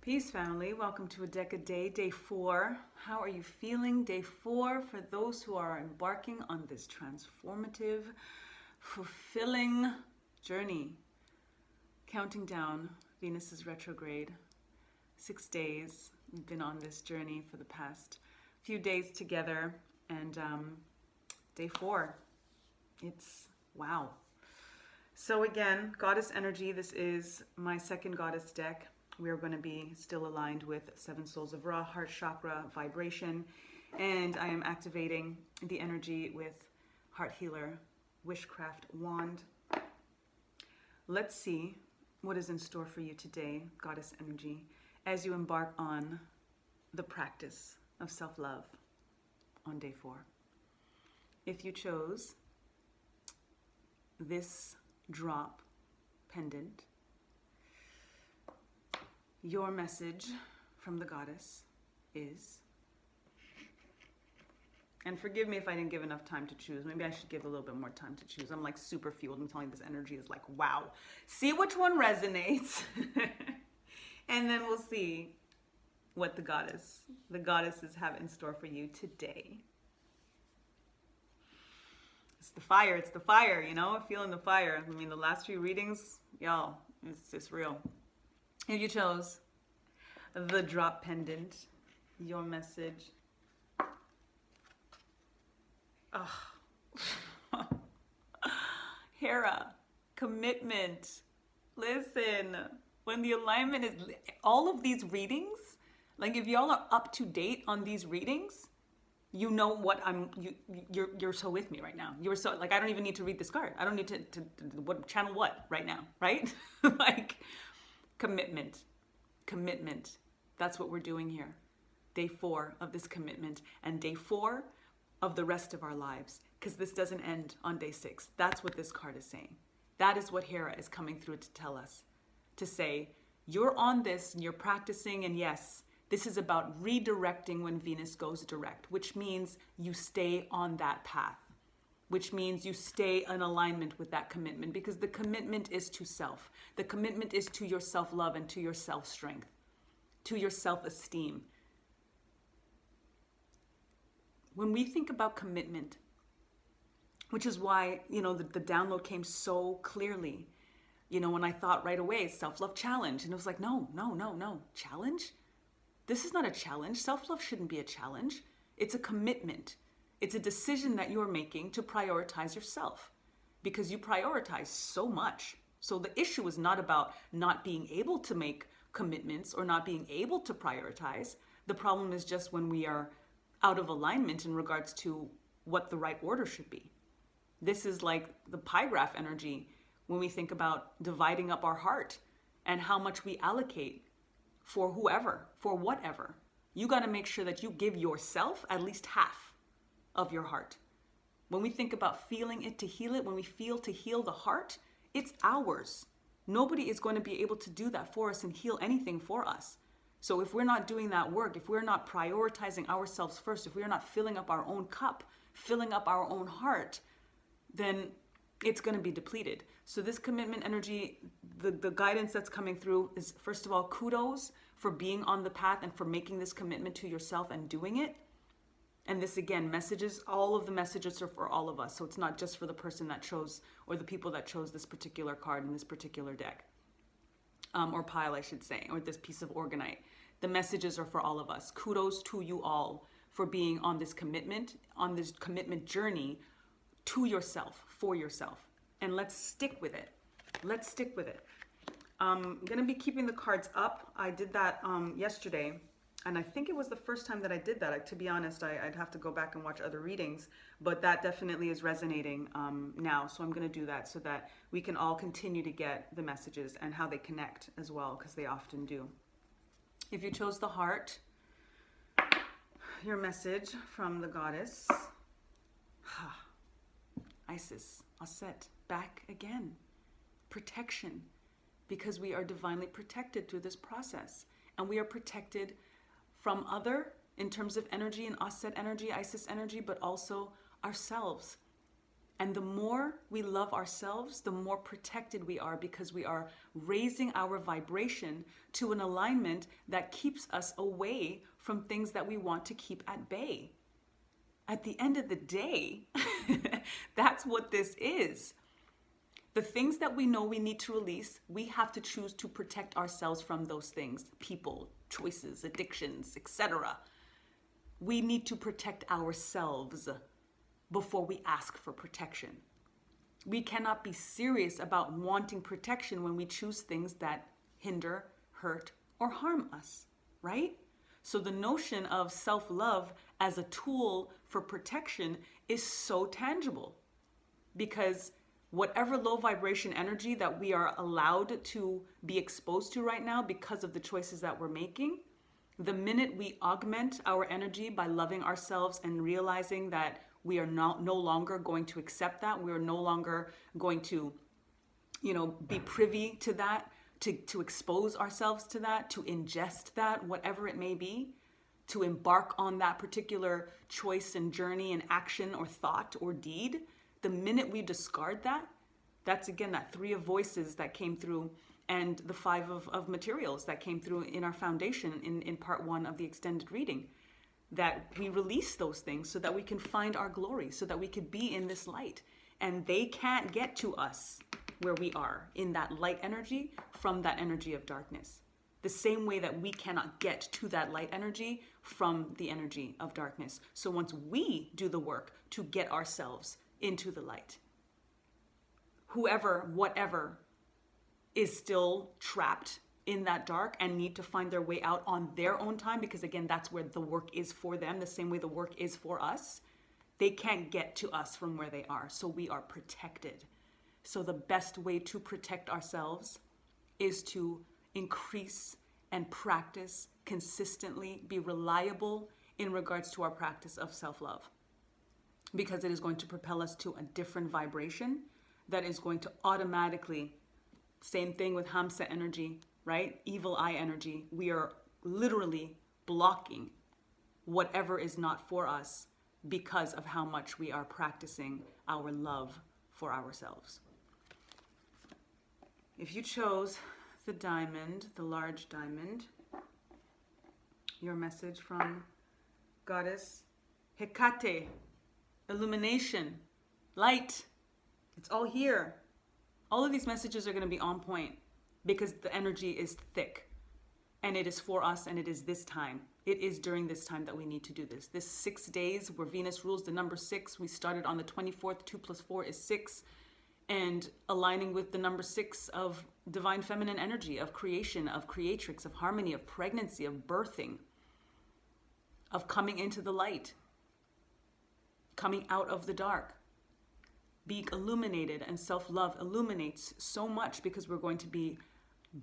Peace, family. Welcome to A Deck a Day, day 4. How are you feeling? Day 4 for those who are embarking on this transformative, fulfilling journey. Counting down Venus's retrograde. 6 days. We've been on this journey for the past few days together. And day 4. It's wow. So again, goddess energy. This is my second goddess deck. We are going to be still aligned with 7 souls of Ra, heart chakra, vibration, and I am activating the energy with heart healer, wishcraft wand. Let's see what is in store for you today, goddess energy, as you embark on the practice of self-love on day 4. If you chose this drop pendant, your message from the goddess is, and forgive me if I didn't give enough time to choose. Maybe I should give a little bit more time to choose. I'm like super fueled. I'm telling you, this energy is like, wow. See which one resonates. And then we'll see what the goddesses have in store for you today. It's the fire, you know, feeling the fire. I mean, the last few readings, y'all, it's just real. If you chose the drop pendant, your message. Hera, commitment. Listen, when the alignment is, all of these readings, like if y'all are up to date on these readings, you know what you're so with me right now. You're so, like, I don't even need to read this card. I don't need to what channel what right now, right? Like, commitment. That's what we're doing here. Day 4 of this commitment and day 4 of the rest of our lives, because this doesn't end on day 6. That's what this card is saying. That is what Hera is coming through to tell us, to say, you're on this and you're practicing, and yes, this is about redirecting when Venus goes direct, which means you stay on that path, which means you stay in alignment with that commitment, because the commitment is to self. The commitment is to your self-love and to your self-strength, to your self-esteem. When we think about commitment, which is why, you know, the download came so clearly, you know, when I thought right away, self-love challenge. And it was like, no. Challenge? This is not a challenge. Self-love shouldn't be a challenge. It's a commitment. It's a decision that you're making to prioritize yourself, because you prioritize so much. So the issue is not about not being able to make commitments or not being able to prioritize. The problem is just when we are out of alignment in regards to what the right order should be. This is like the pie graph energy when we think about dividing up our heart and how much we allocate for whoever, for whatever. You got to make sure that you give yourself at least half of your heart. When we think about feeling it to heal it, when we feel to heal the heart, it's ours. Nobody is going to be able to do that for us and heal anything for us. So if we're not doing that work, if we're not prioritizing ourselves first, if we're not filling up our own cup, filling up our own heart, then it's going to be depleted. So this commitment energy, the guidance that's coming through is, first of all, kudos for being on the path and for making this commitment to yourself and doing it. And this, again, messages, all of the messages are for all of us. So it's not just for the person that chose, or the people that chose this particular card in this particular deck, or pile, I should say, or this piece of orgonite. The messages are for all of us. Kudos to you all for being on this commitment journey to yourself, for yourself. And let's stick with it. I'm going to be keeping the cards up. I did that yesterday. And I think it was the first time that I did that. To be honest, I'd have to go back and watch other readings, but that definitely is resonating now. So I'm going to do that so that we can all continue to get the messages and how they connect as well, because they often do. If you chose the heart, your message from the goddess, Isis, Aset, back again. Protection, because we are divinely protected through this process. And we are protected from other, in terms of energy and Aset energy, Isis energy, but also ourselves. And the more we love ourselves, the more protected we are, because we are raising our vibration to an alignment that keeps us away from things that we want to keep at bay. At the end of the day, that's what this is. The things that we know we need to release, we have to choose to protect ourselves from those things. People, choices, addictions, etc. We need to protect ourselves before we ask for protection. We cannot be serious about wanting protection when we choose things that hinder, hurt, or harm us, right? So the notion of self-love as a tool for protection is so tangible, because whatever low vibration energy that we are allowed to be exposed to right now because of the choices that we're making, the minute we augment our energy by loving ourselves and realizing that we are no longer going to accept that, we are no longer going to, be privy to that, to expose ourselves to that, to ingest that, whatever it may be, to embark on that particular choice and journey and action or thought or deed, the minute we discard that, that's again that 3 of voices that came through, and the 5 of materials that came through in our foundation in part 1 of the extended reading, that we release those things so that we can find our glory, so that we could be in this light. And they can't get to us where we are in that light energy from that energy of darkness. The same way that we cannot get to that light energy from the energy of darkness. So once we do the work to get ourselves into the light, whoever, whatever, is still trapped in that dark and need to find their way out on their own time, because again, that's where the work is for them, the same way the work is for us. They can't get to us from where they are, so we are protected. So the best way to protect ourselves is to increase and practice consistently, be reliable in regards to our practice of self-love, because it is going to propel us to a different vibration that is going to automatically, same thing with Hamsa energy, right? Evil eye energy. We are literally blocking whatever is not for us because of how much we are practicing our love for ourselves. If you chose the diamond, the large diamond, your message from Goddess Hecate, illumination, light, it's all here. All of these messages are going to be on point because the energy is thick, and it is for us, and it is this time. It is during this time that we need to do this. This 6 days where Venus rules the number 6. We started on the 24th. 2 plus 4 is 6. And aligning with the number 6 of divine feminine energy, of creation, of creatrix, of harmony, of pregnancy, of birthing, of coming into the light, coming out of the dark. Being illuminated, and self-love illuminates so much because we're going to be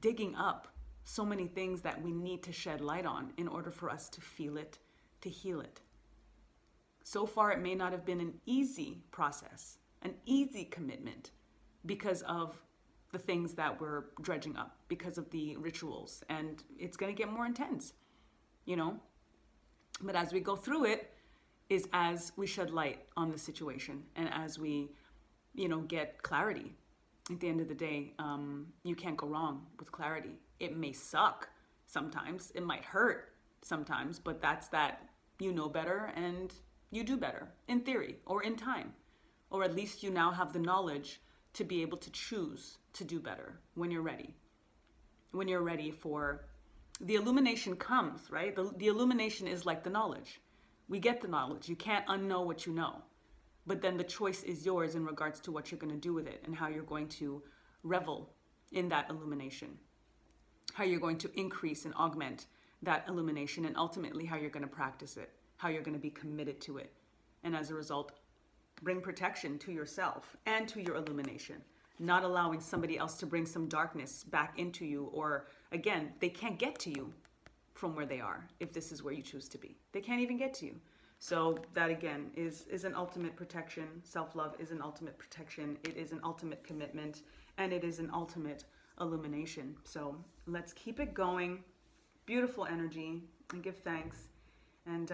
digging up so many things that we need to shed light on in order for us to feel it, to heal it. So far, it may not have been an easy process, an easy commitment, because of the things that we're dredging up, because of the rituals, and it's going to get more intense, But as we go through it, is as we shed light on the situation, and as we get clarity. At the end of the day, you can't go wrong with clarity. It may suck sometimes, it might hurt sometimes, but that's that you know better and you do better, in theory or in time. Or at least you now have the knowledge to be able to choose to do better when you're ready. When you're ready for the illumination comes, right? The illumination is like the knowledge. We get the knowledge. You can't unknow what you know. But then the choice is yours in regards to what you're going to do with it and how you're going to revel in that illumination, how you're going to increase and augment that illumination, and ultimately how you're going to practice it, how you're going to be committed to it. And as a result, bring protection to yourself and to your illumination, not allowing somebody else to bring some darkness back into you, or again, they can't get to you from where they are if this is where you choose to be. They can't even get to you. So that again is an ultimate protection. Self-love is an ultimate protection. It is an ultimate commitment, and it is an ultimate illumination. So let's keep it going. Beautiful energy, and give thanks. And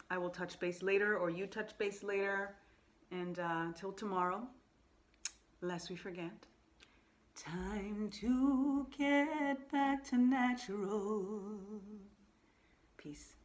I will touch base later, or you touch base later. And until tomorrow, lest we forget, time to get back to natural. Peace.